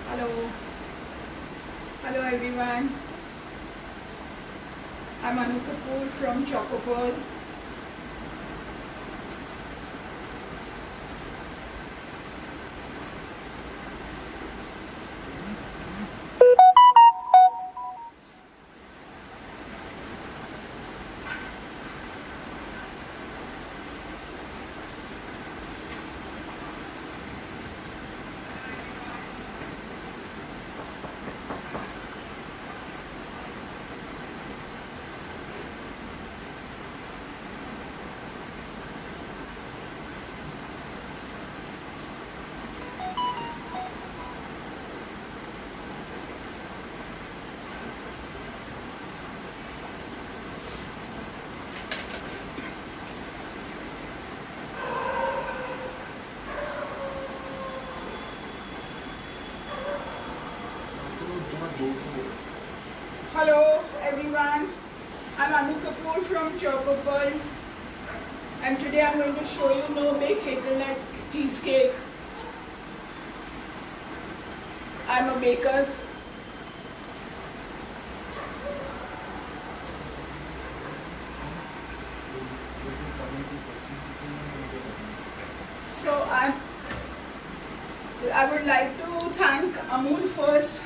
Hello. Hello everyone. I'm Anu Kapoor from Chocopole. Hello everyone, I'm Anu Kapoor from Chocopole, and today I'm going to show you no-bake hazelnut cheesecake. I'm a baker. So I would like to thank Amul first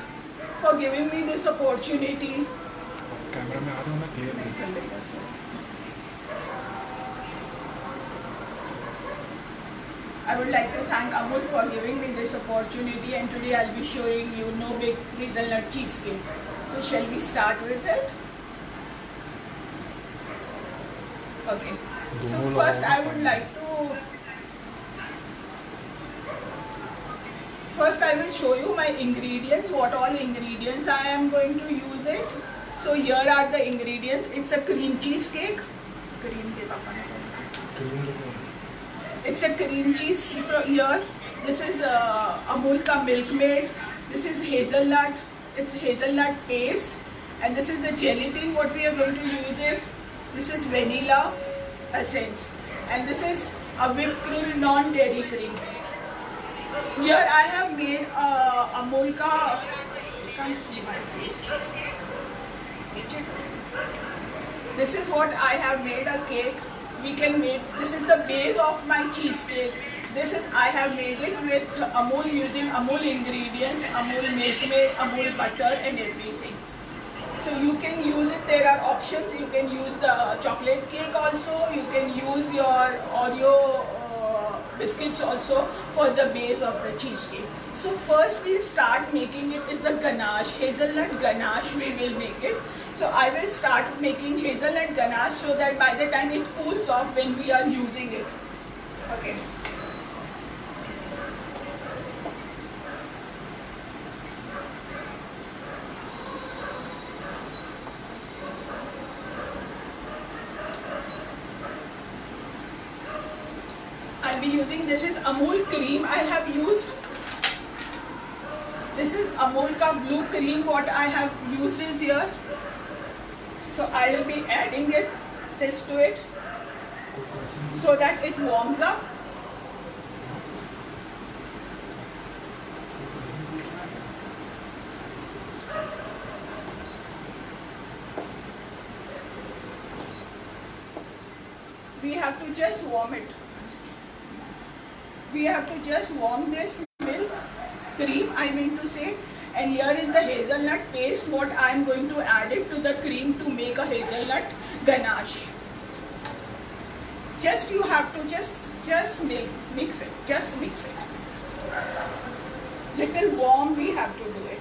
for giving me this opportunity. Camera में आ रहा हूँ मैं clear नहीं I would like to thank Amul for giving me this opportunity, and today I'll be showing you no-bake hazelnut cheesecake. So shall we start with it? Okay. So first I will show you my ingredients, what all ingredients I am going to use it. So here are the ingredients. It's a cream cheesecake. It's a cream cheese here. This is Amul ka Milkmaid. This is hazelnut. It's hazelnut paste. And this is the gelatin what we are going to use it. This is vanilla essence. And this is a whipped cream, non-dairy cream. Here I have made Amul ka, you can't see my face. This is what I have made a cake. We can make, this is the base of my cheesecake. I have made it with Amul, using Amul ingredients, Amul Milkmaid, Amul butter and everything. So you can use it, there are options. You can use the chocolate cake also. You can use your Oreo biscuits also for the base of the cheesecake. So first we'll start making it is the ganache, hazelnut ganache we will make it. So I will start making hazelnut ganache so that by the time it cools off when we are using it. Okay. I'll be using, this is Amul cream I have used. This is Amul ka blue cream what I have used is here. So I will be adding this to it so that it warms up. We have to just warm it. We have to just warm this milk, cream I mean to say, and here is the hazelnut paste what I am going to add it to the cream to make a hazelnut ganache. Just you have to just mix it, just mix it. Little warm we have to do it.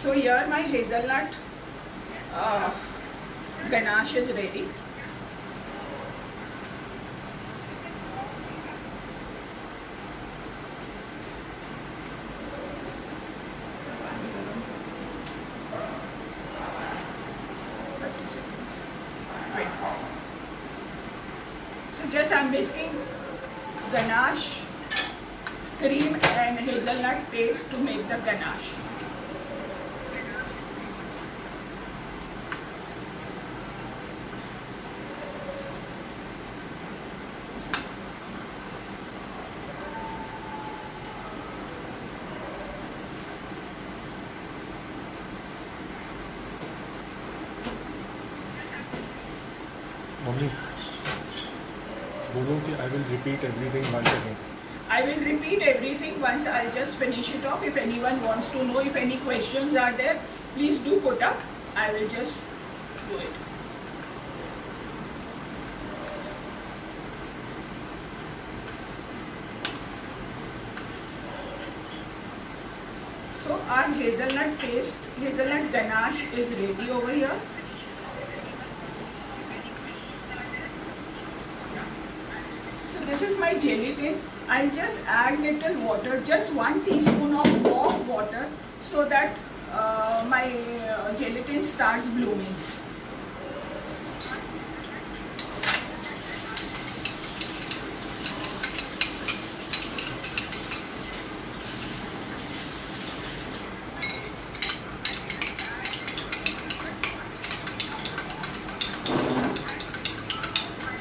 So here my hazelnut ganache is ready. just I'm mixing ganache, cream and hazelnut paste to make the ganache. Mummy बोलो कि I will repeat everything once again. I will repeat everything once. I'll just finish it off. If anyone wants to know, if any questions are there, please do put up. I will just do it. So our hazelnut paste, hazelnut ganache is ready over here. So this is my gelatin. I'll just add little water, just 1 teaspoon of warm water, so that my gelatin starts blooming.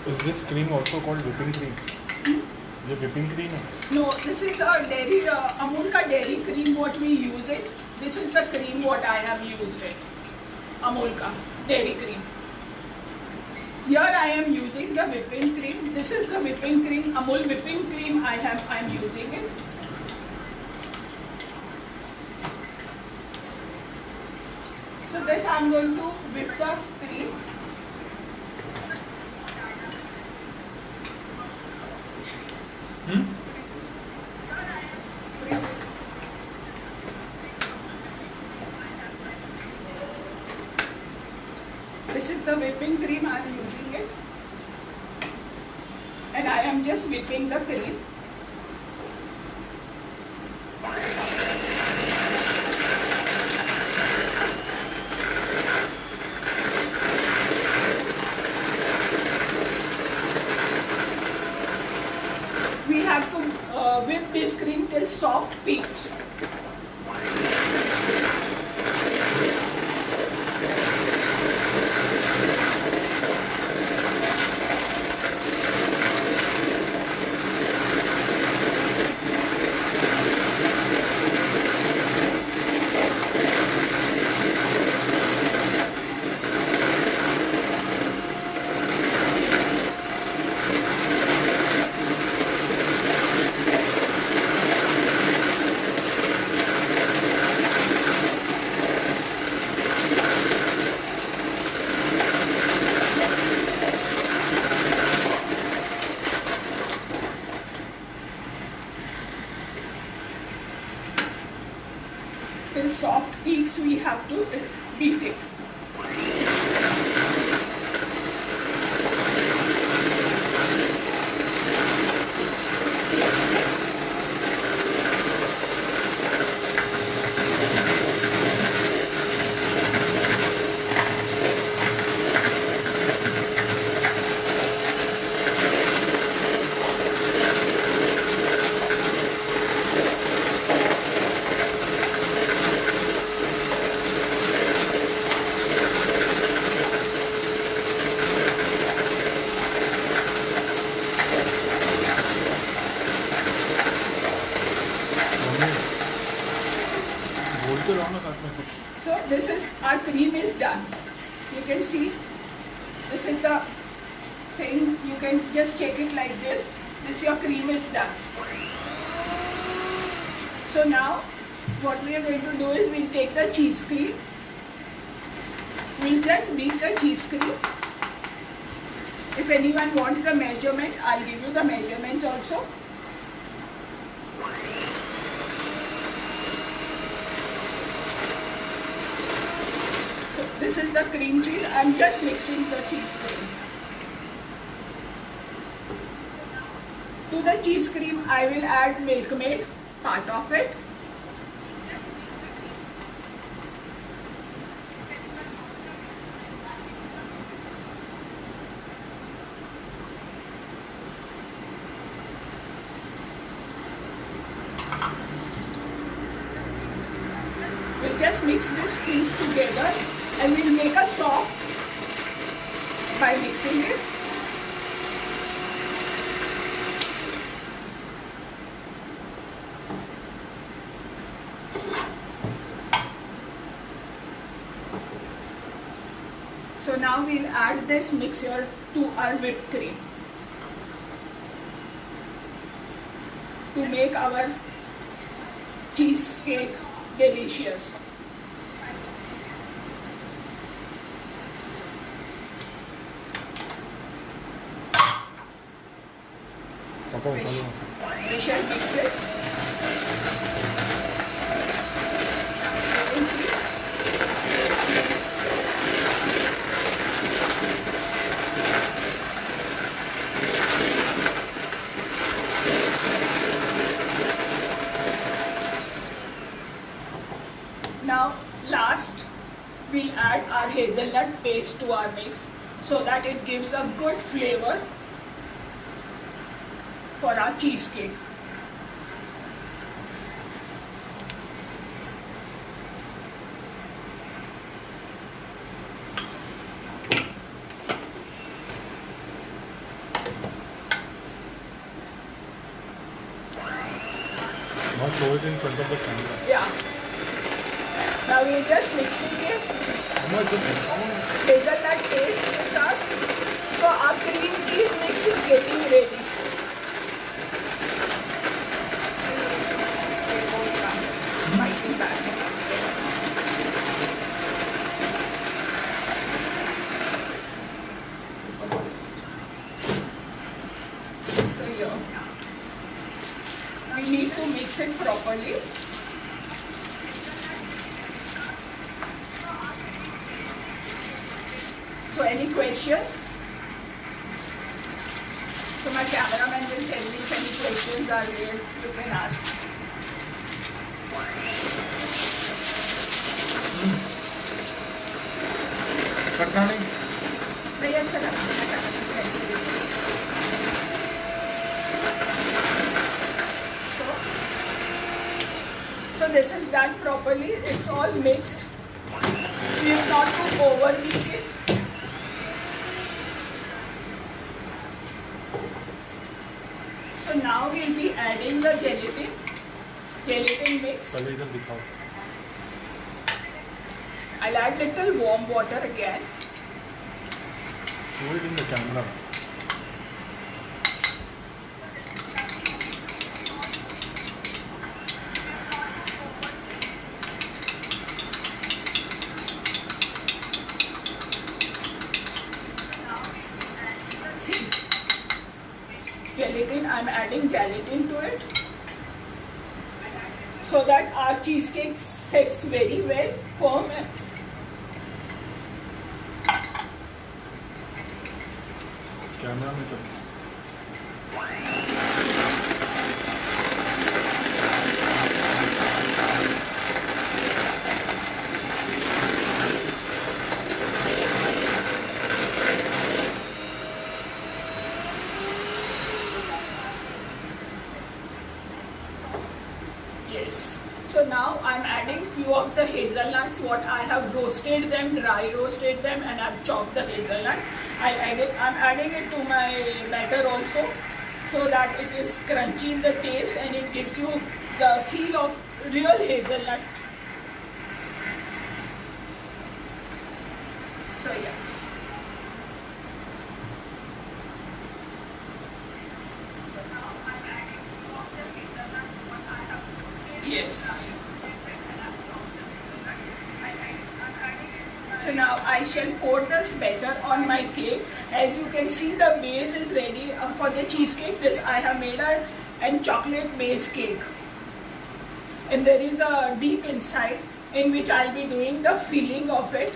Is this cream also called whipping cream? ये whipping cream है. No, this is a dairy, Amul ka dairy cream what we use it. This is the cream what I have used it. Amul ka dairy cream. Here I am using the whipping cream. This is the whipping cream, Amul whipping cream I am using it. So this I am going to whip the cream. This is the whipping cream I am using it, and I am just whipping the cream. We have to whip this cream till soft peaks. Till soft peaks we have to beat it. बोलते रहो ना साथ में कुछ. So this is, our cream is done. You can see, this is the thing. You can just check it like this. This your cream is done. So now what we are going to do is we'll take the cheese cream. We'll just beat the cheese cream. If anyone wants the measurement, I'll give you the measurements also. So this is the cream cheese. I'm just mixing the cheese cream. To the cheese cream, I will add Milkmaid, part of it. just mix these things together and we'll make a soft by mixing it. So now we'll add this mixture to our whipped cream to make our cheesecake delicious. We shall mix it. You can see. Now last we'll add our hazelnut paste to our mix so that it gives a good flavor for our cheesecake. Not throw it in front of the camera. Yeah. Now we're just mixing it. Hazelnut paste के साथ. So our cream cheese mix is getting ready. So here, we need to mix it properly. So any questions? So my cameraman will tell me if any questions are there, you can ask. कटना नहीं. नहीं अच्छा लगा. So this is done properly. It's all mixed. We have not to overheat it. So now we'll be adding the gelatin mix. पहले इधर दिखाओ. I'll add little warm water again. Show it in the camera. See, gelatin, I'm adding gelatin to it so that our cheesecake sets very well, firm. Camera में तो Yes. So now I'm adding few of the hazelnuts. What I have roasted them, dry roasted them, and I've chopped the hazelnut. I'm adding it to my batter also, so that it is crunchy in the taste and it gives you the feel of real hazelnut. So yes. Yes. So now I shall pour this batter on my cake. As you can see, the base is ready for the cheesecake. This I have made a chocolate base cake. And there is a deep inside in which I'll be doing the filling of it.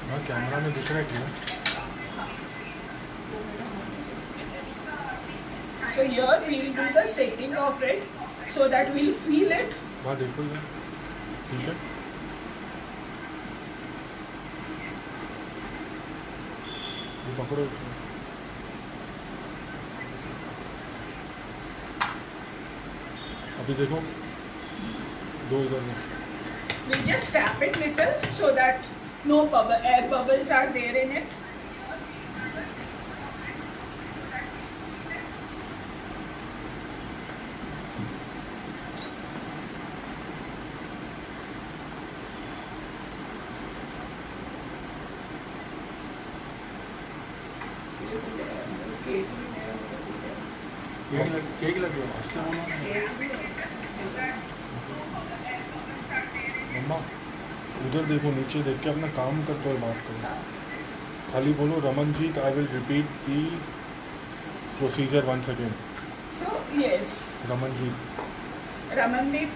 हाँ camera में दिख रहा है क्या? So here we will do the setting of it so that we'll feel it. वाह देखो ये ठीक है, ये पकड़ो इसे। अभी देखो, दो इधर में। We just tap it little so that no air bubbles are there in it. Cake लगे हो, हंसते बोलो ना। मम्मा उधर देखो, नीचे देख के अपना काम करते हुए बात करो। खाली बोलो Ramanjeet, I will repeat the procedure once again. So yes, Ramanjeet, Ramandeep.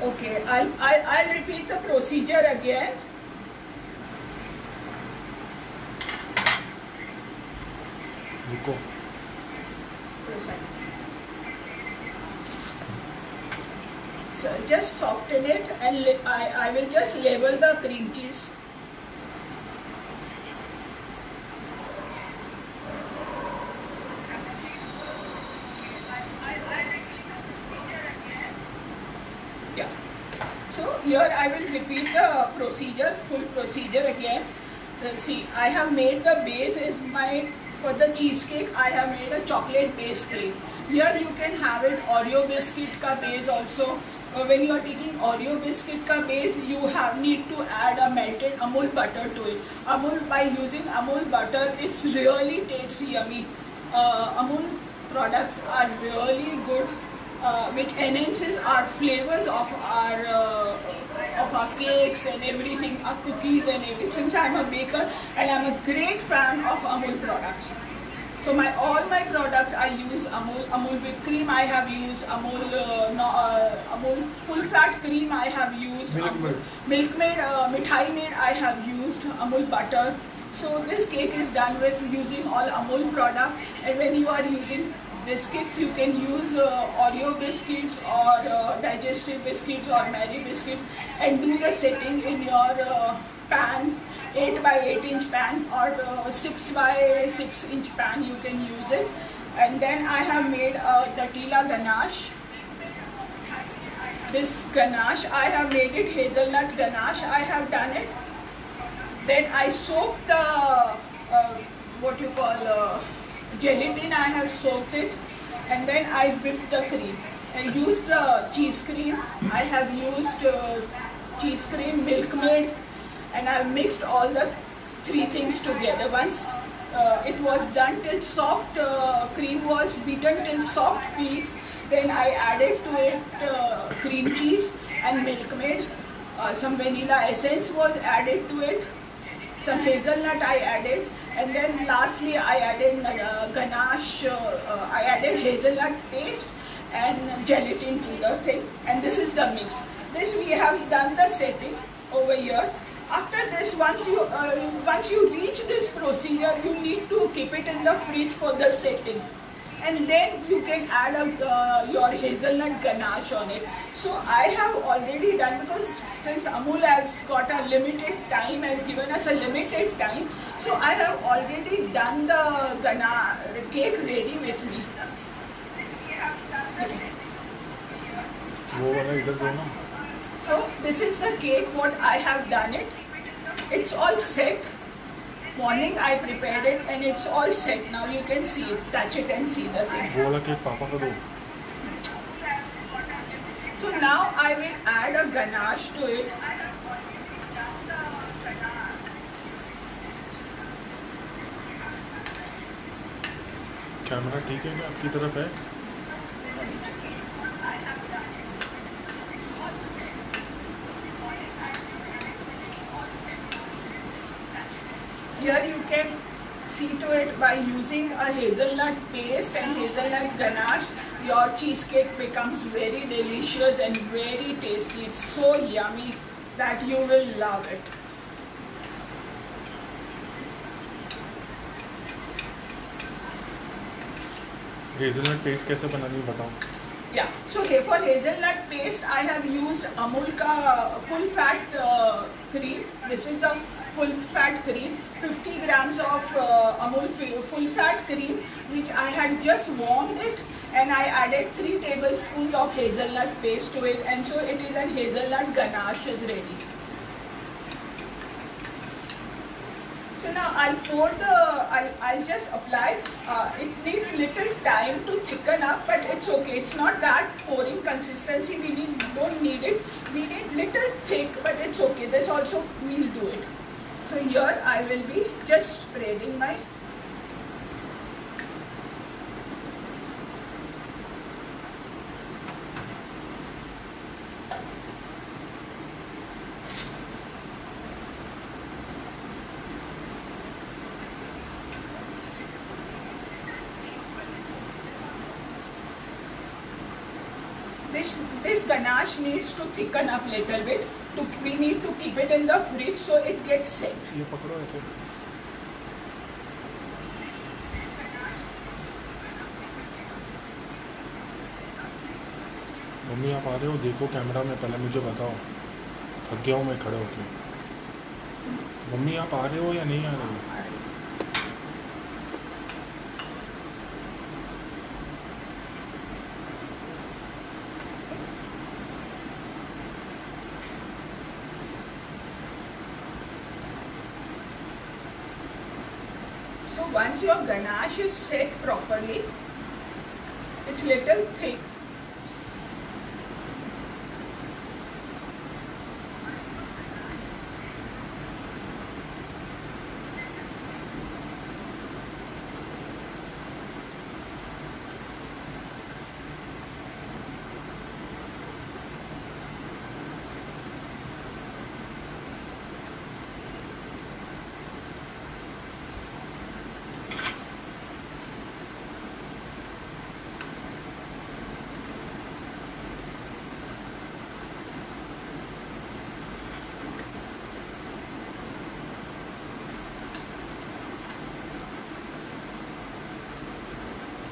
Okay, I'll repeat the procedure again. रुको। So just soften it and I will just level the cream cheese. Yeah. So here I will repeat the procedure, full procedure again. See, I have made the base is for the cheesecake. I have made a chocolate base cake. Here you can have it Oreo biscuit ka base also. When you are taking Oreo biscuit ka base, you need to add a melted Amul butter to it. By using Amul butter, it's really tastes yummy. Amul products are really good, which enhances our flavors of our cakes and everything, our cookies and everything. Since I'm a baker and I'm a great fan of Amul products. So all my products I use Amul whipped cream I have used, Amul full fat cream I have used, Milkmaid, Mithai Maid I have used, Amul butter. So this cake is done with using all Amul product, and when you are using biscuits you can use Oreo biscuits or digestive biscuits or Mary biscuits and do the setting in your pan. 8 by 8 inch pan or 6 by 6 inch pan you can use it. And then I have made the Tila ganache. This ganache I have made it hazelnut ganache. I have done it. Then I soaked the gelatin. I have soaked it, and then I whipped the cream. I used the cheese cream. I have used cheese cream, Milkmaid, and I've mixed all the three things together. Once it was done till soft, cream was beaten till soft peaks, then I added to it cream cheese and Milkmaid. Some vanilla essence was added to it. Some hazelnut I added, and then lastly I added ganache. I added hazelnut paste and gelatin to the thing, and this is the mix. This we have done the setting over here. After this, once you reach this procedure, you need to keep it in the fridge for the setting, and then you can add your hazelnut ganache on it. So I have already done, because since Amul has got a limited time, has given us a limited time, so I have already done the cake ready with me. वो वाला इधर दो ना। So this is the cake what I have done it. It's all set. Morning I prepared it and it's all set. Now you can see it, touch it and see the thing. वो वाला cake पापा को दो। So now I will add a ganache to it. Camera ठीक है क्या आपकी तरफ है? Here you can see to it by using a hazelnut paste and hazelnut ganache, your cheesecake becomes very delicious and very tasty. It's so yummy that you will love it. Hazelnut paste कैसे बनानी है बताओ। Yeah, so here for hazelnut paste, I have used Amul ka full fat cream. This is the full fat cream, 50 grams of Amul full fat cream, which I had just warmed it, and I added 3 tablespoons of hazelnut paste to it, and so it is a hazelnut ganache is ready. So now I'll pour the, I'll just apply. It needs little time to thicken up, but it's okay. It's not that pouring consistency. Don't need it. We need little thick, but it's okay. This also we'll do it. So here I will be just spreading my. This ganache needs to thicken up little bit. We need to keep it in the fridge so it gets set. ये पकड़ो ऐसे. Mummy आप आ रहे हो? देखो camera में, पहले मुझे बताओ. थक गया हूँ मैं खड़े होके. मम्मी आप आ रहे हो या नहीं आ रहे हो? So once your ganache is set properly, it's little thick.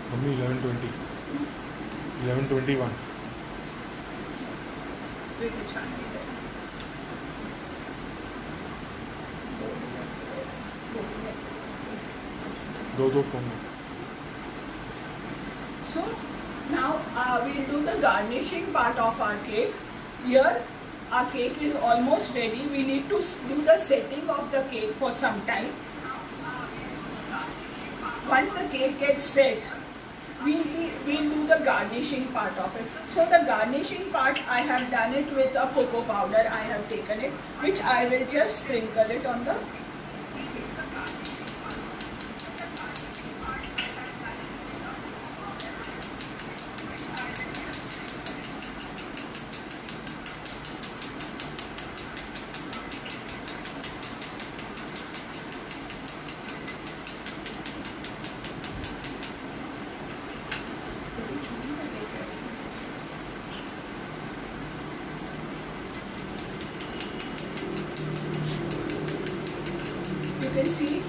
Mummy 11:20, 11:21. दो फोन में. So now we'll do the garnishing part of our cake. Here our cake is almost ready. We need to do the setting of the cake for some time. Once the cake gets set, we'll do the garnishing part of it. So the garnishing part, I have done it with a cocoa powder. I have taken it, which I will just sprinkle it on the. You can see.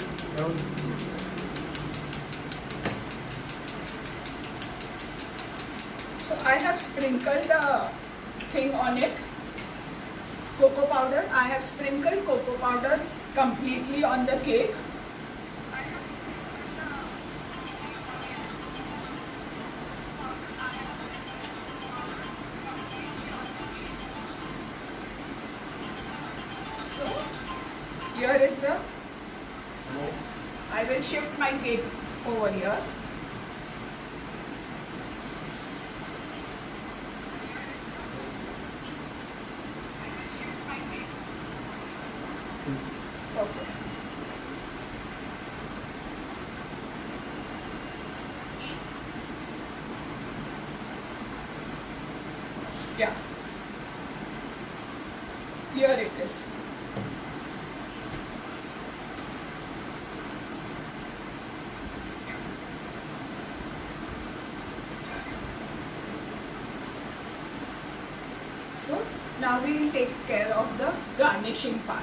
So I have sprinkled the thing on it. Cocoa powder. I have sprinkled cocoa powder completely on the cake. So here is the. I will shift my cake over here. Okay. Yeah. Here it is. So now we will take care of the garnishing part.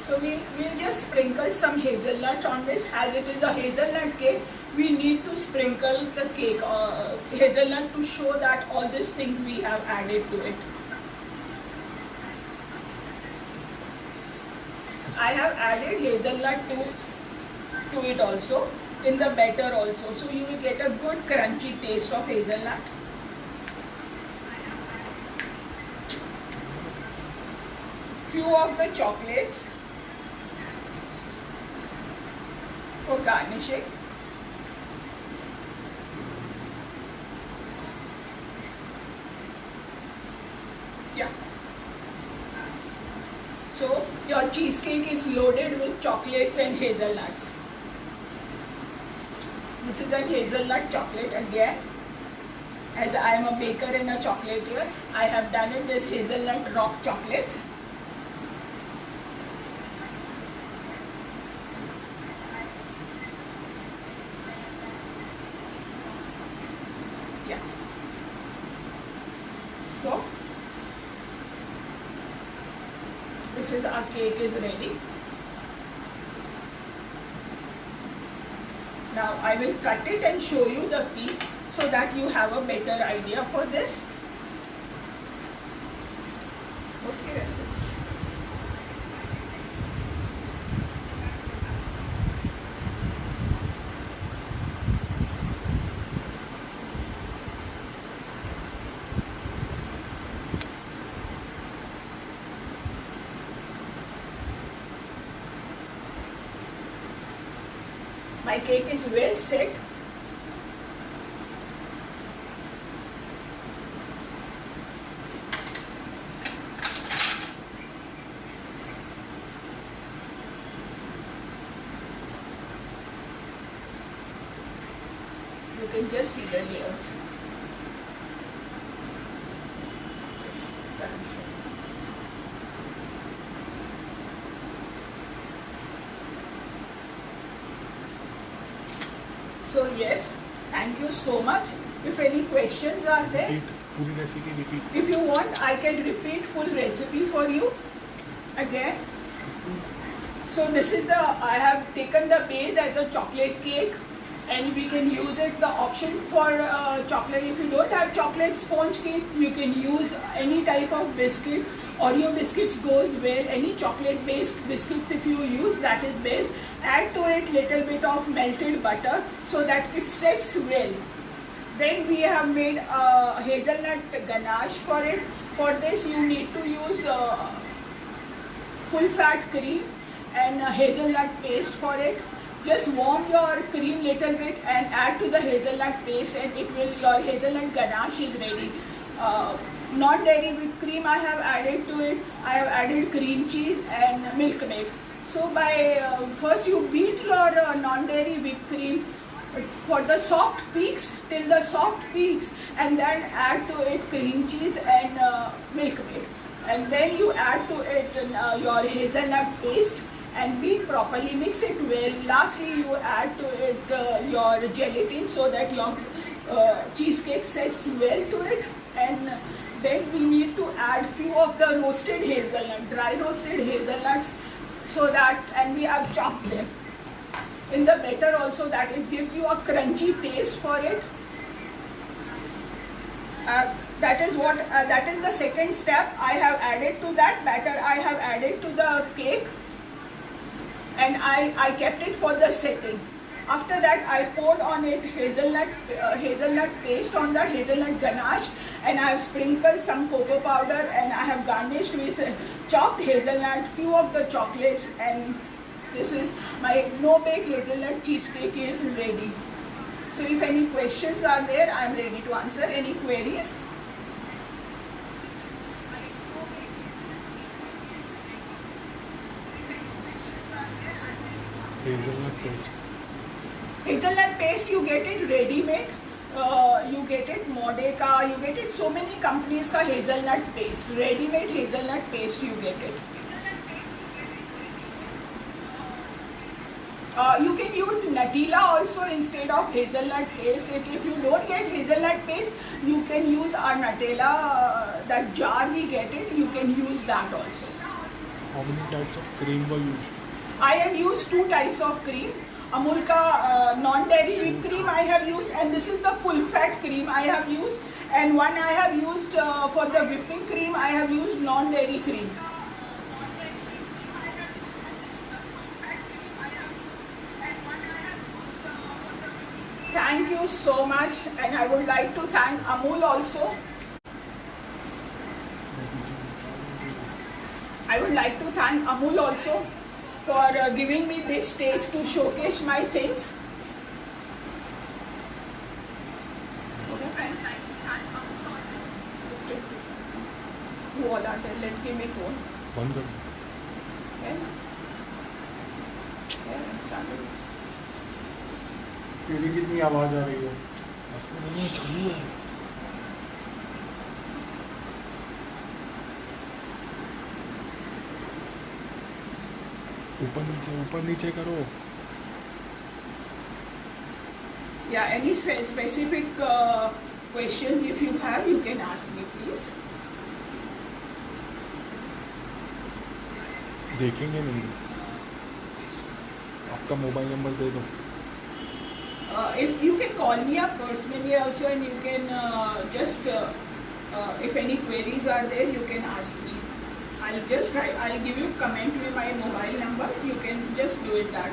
So we'll just sprinkle some hazelnut on this. As it is a hazelnut cake, we need to sprinkle the cake hazelnut to show that all these things we have added to it. I have added hazelnut to it also, in the batter also, so you will get a good crunchy taste of hazelnut. Few of the chocolates for garnishing. Yeah. So your cheesecake is loaded with chocolates and hazelnuts. This is a hazelnut chocolate again. As I am a baker and a chocolatier, I have done it with hazelnut rock chocolates. Yeah. So this is our cake is ready. Now I will cut it and show you the piece so that you have a better idea for this. Okay. My cake is well set. You can just see the layers. So yes, thank you so much. If any questions are there, Repeat, पूरी recipe repeat. if you want, I can repeat full recipe for you again. So this is I have taken the base as a chocolate cake, and we can use it, the option for chocolate. If you don't have chocolate sponge cake, you can use any type of biscuit. Oreo biscuits goes well, any chocolate based biscuits if you use, that is best. Add to it little bit of melted butter so that it sets well. Then we have made hazelnut ganache for it. For this you need to use full fat cream and hazelnut paste for it. Just warm your cream little bit and add to the hazelnut paste, and it will, your hazelnut ganache is ready. Non-dairy whipped cream I have added to it. I have added cream cheese and milkmaid. So by first you beat your non-dairy whipped cream for the soft peaks, till the soft peaks, and then add to it cream cheese and milkmaid, and then you add to it your hazelnut paste and beat properly, mix it well. Lastly you add to it your gelatin so that your cheesecake sets well to it. And then we need to add few of the roasted hazelnut, dry roasted hazelnuts, so that, and we have chopped them in the batter also, that it gives you a crunchy taste for it. That is what, that is the second step. I have added to that batter, I have added to the cake, and I kept it for the setting. After that I poured on it hazelnut paste on that hazelnut ganache, and I have sprinkled some cocoa powder, and I have garnished with chopped hazelnut, few of the chocolates, and this is my no-bake hazelnut cheesecake is ready. So if any questions are there, I am ready to answer any queries. Hazelnut paste. Hazelnut paste, you get it ready-made. You get it Mordeka, you get it so many companies ka hazelnut paste, ready-made hazelnut paste you get it. You can use Nutella also instead of hazelnut paste. If you don't get hazelnut paste, you can use our Nutella, that jar we get it, you can use that also. How many types of cream were used? I have used two types of cream. Amul ka non-dairy whipped cream I have used, and this is the full fat cream I have used, and one I have used for the whipping cream I have used non-dairy cream. Thank you so much, and I would like to thank Amul also. I would like to thank Amul also for giving me this stage to showcase my things. Okay, fine. वो वाला let give me phone. बंद कर है ना? है, चालू. तेरी कितनी आवाज आ रही है? उसको नहीं है, चालू है। ऊपर नीचे करो। Yeah, any specific questions if you have, you can ask me, please. देखेंगे नहीं। आपका मोबाइल नंबर दे दो। If you can call me up personally also, and you can just if any queries are there, you can ask me. I'll just try. I'll give you comment with my mobile number. You can just do it that.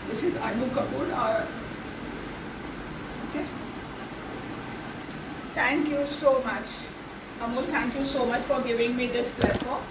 This is Anu Kapoor. Okay. Thank you so much, Amul. Thank you so much for giving me this platform.